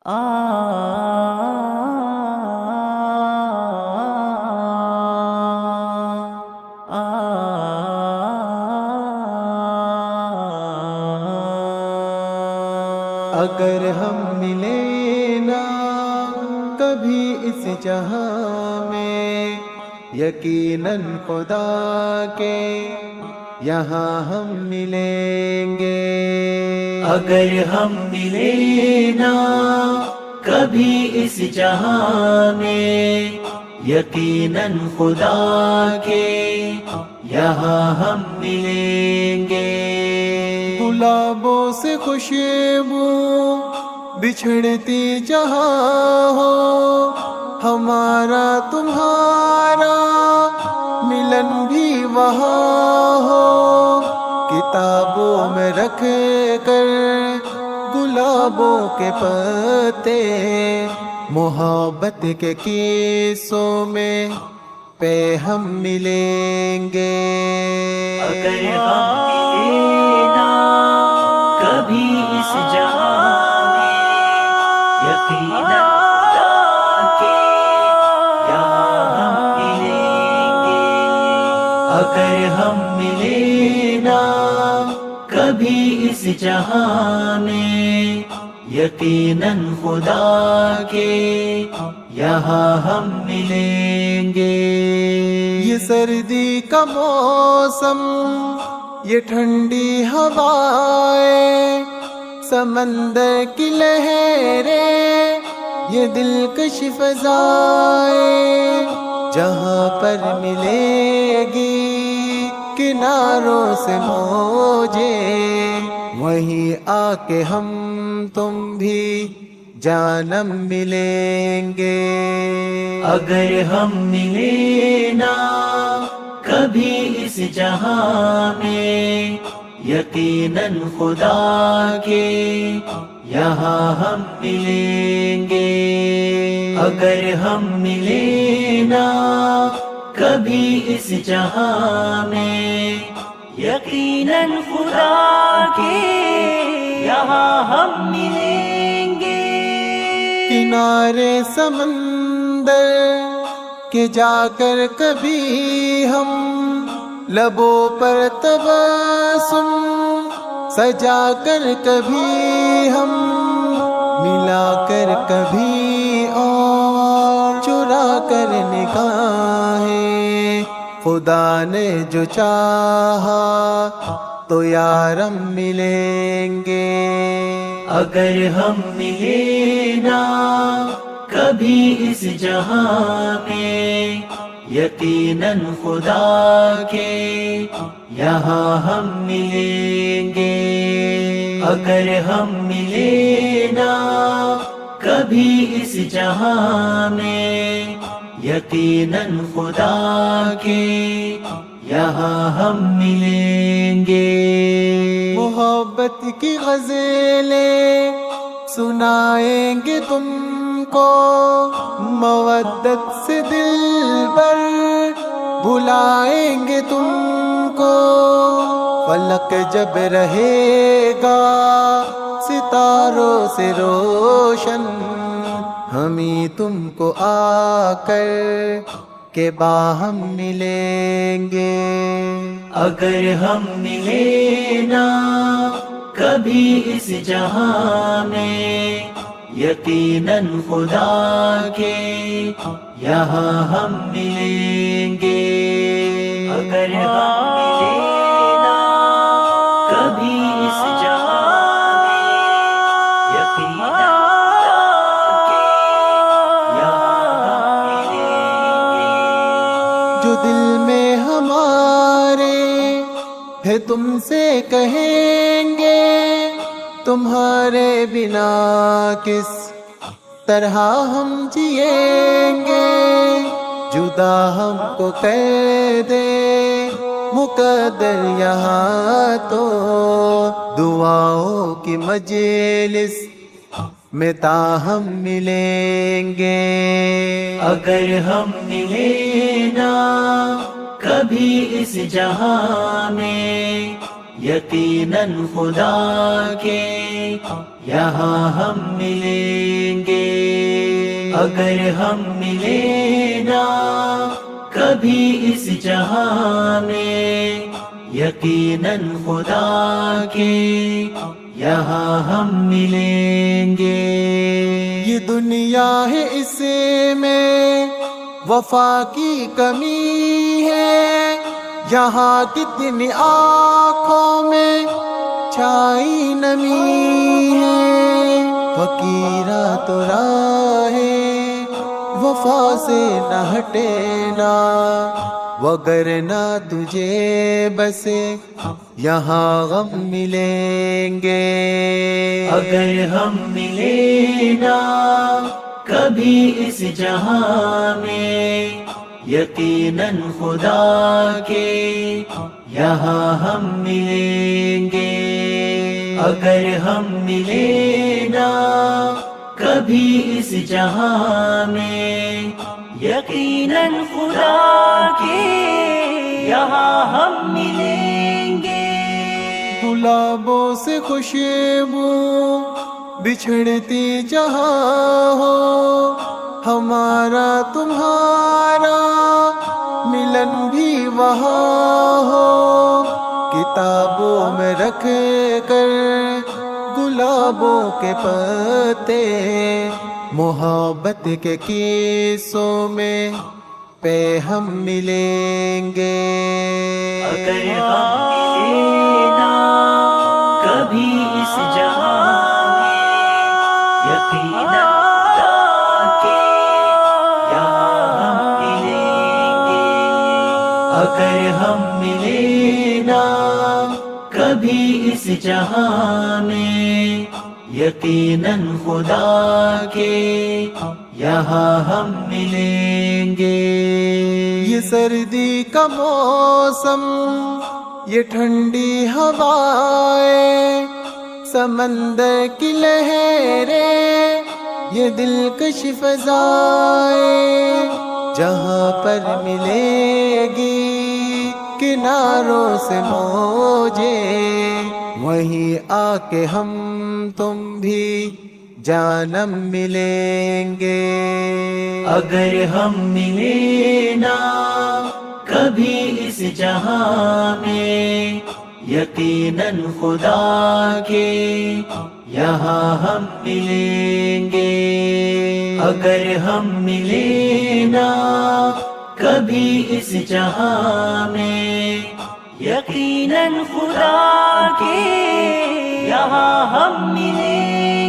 اگر ہم ملیں نا کبھی اس جہاں میں، یقیناً خدا کے یہاں ہم ملیں گے۔ اگر ہم ملیں نا کبھی اس جہاں میں، یقیناً خدا کے یہاں ہم ملیں گے۔ گلابوں سے خوشبو بچھڑتی جہاں ہو، ہمارا تمہارا ملن بھی وہاں ہو۔ کتابوں میں رکھ کر گلابوں کے پتے، محبت کے قصوں میں پہ ہم ملیں گے۔ اگر ہم ملیں نا کبھی اس جہاں میں، یقیناً خدا کے یہاں ہم ملیں گے۔ اگر ہم ملیں نا کبھی اس جہاں میں، یقیناً خدا کے یہاں ہم ملیں گے۔ یہ سردی کا موسم، یہ ٹھنڈی ہوائیں، سمندر کی لہریں، یہ دلکش فضائیں، جہاں پر ملے گی کناروں سے موجیں، وہیں آ کے ہم تم بھی جانم ملیں گے۔ اگر ہم ملیں نا کبھی اس جہاں میں، یقیناً خدا کے یہاں ہم ملیں گے۔ اگر ہم ملیں نا کبھی اس جہاں میں، یقیناً خدا کے یہاں ہم ملیں گے۔ کنارے سمندر کے جا کر کبھی ہم، لبوں پر تبسم سجا کر کبھی ہم، ملا کر کبھی اور چرا کر نگاہیں، خدا نے جو چاہا تو یارم ملیں گے۔ اگر ہم ملیں نا کبھی اس جہاں میں، یقیناً خدا کے یہاں ہم ملیں گے۔ اگر ہم ملیں نا کبھی اس جہاں میں، یقیناً خدا کے یہاں ہم ملیں گے۔ محبت کی غزلیں سنائیں گے تم کو، مودت سے دل بر بلائیں گے تم کو، فلک جب رہے گا ستاروں سے روشن، ہمیں تم کو آ کر کے باہم ملیں گے۔ اگر ہم ملیں نا کبھی اس جہاں میں، یقیناً خدا کے یہاں ہم ملیں گے۔ اگر ہم ملیں نا کبھی اس جہاں میں، یقیناً خدا کے یہاں ہم ملیں گے۔ جو دل میں ہمارے ہے تم سے کہیں گے، تمہارے بنا کس طرح ہم جئیں گے، جدا ہم کو کر دے مقدر یہاں تو، دعاؤں کی مجلس میں تاہم ملیں گے۔ اگر ہم ملیں نا کبھی اس جہاں میں، یقیناً خدا کے یہاں ہم ملیں اگر ہم ملے نا کبھی اس جہاں میں، یقیناً خدا کے یہاں ہم ملیں گے۔ یہ دنیا ہے، اس میں وفا کی کمی ہے، یہاں کتنی آنکھوں میں چھائی نمی ہے، فقیرہ تو راہ وفا سے نہ ہٹے نا، وگرنہ تجھے بس یہاں غم ملیں گے۔ اگر ہم ملے نا کبھی اس جہاں میں، یقیناً خدا کے یہاں ہم ملیں گے۔ اگر ہم ملے نا کبھی اس جہاں میں، یقیناً خدا کے یہاں ہم ملیں گے۔ گلابوں سے خوشبو بچھڑتی جہاں ہو، ہمارا تمہارا ملن بھی وہاں ہو، کتابوں میں رکھ کر گلابوں کے پتے، محبت کے قصوں میں پہ ہم ملیں گے۔ اگر ہم ملے نا کبھی اس جہاں میں، یقیناً خدا کے یہاں ہم ملیں گے۔ اگر ہم ملے نا کبھی اس جہاں میں، یقیناً خدا کے یہاں ہم ملیں گے۔ یہ سردی کا موسم، یہ ٹھنڈی ہوائیں، سمندر کی لہریں، یہ دلکش فضائیں، جہاں پر ملے گی کناروں سے موجیں، وہیں آ کے ہم تم بھی جانم ملیں گے۔ اگر ہم ملے نا کبھی اس جہاں میں، یقیناً خدا کے یہاں ہم ملیں گے۔ اگر ہم ملے نا کبھی اس جہاں میں، یقیناً خدا کے یہاں ہم ملیں گے۔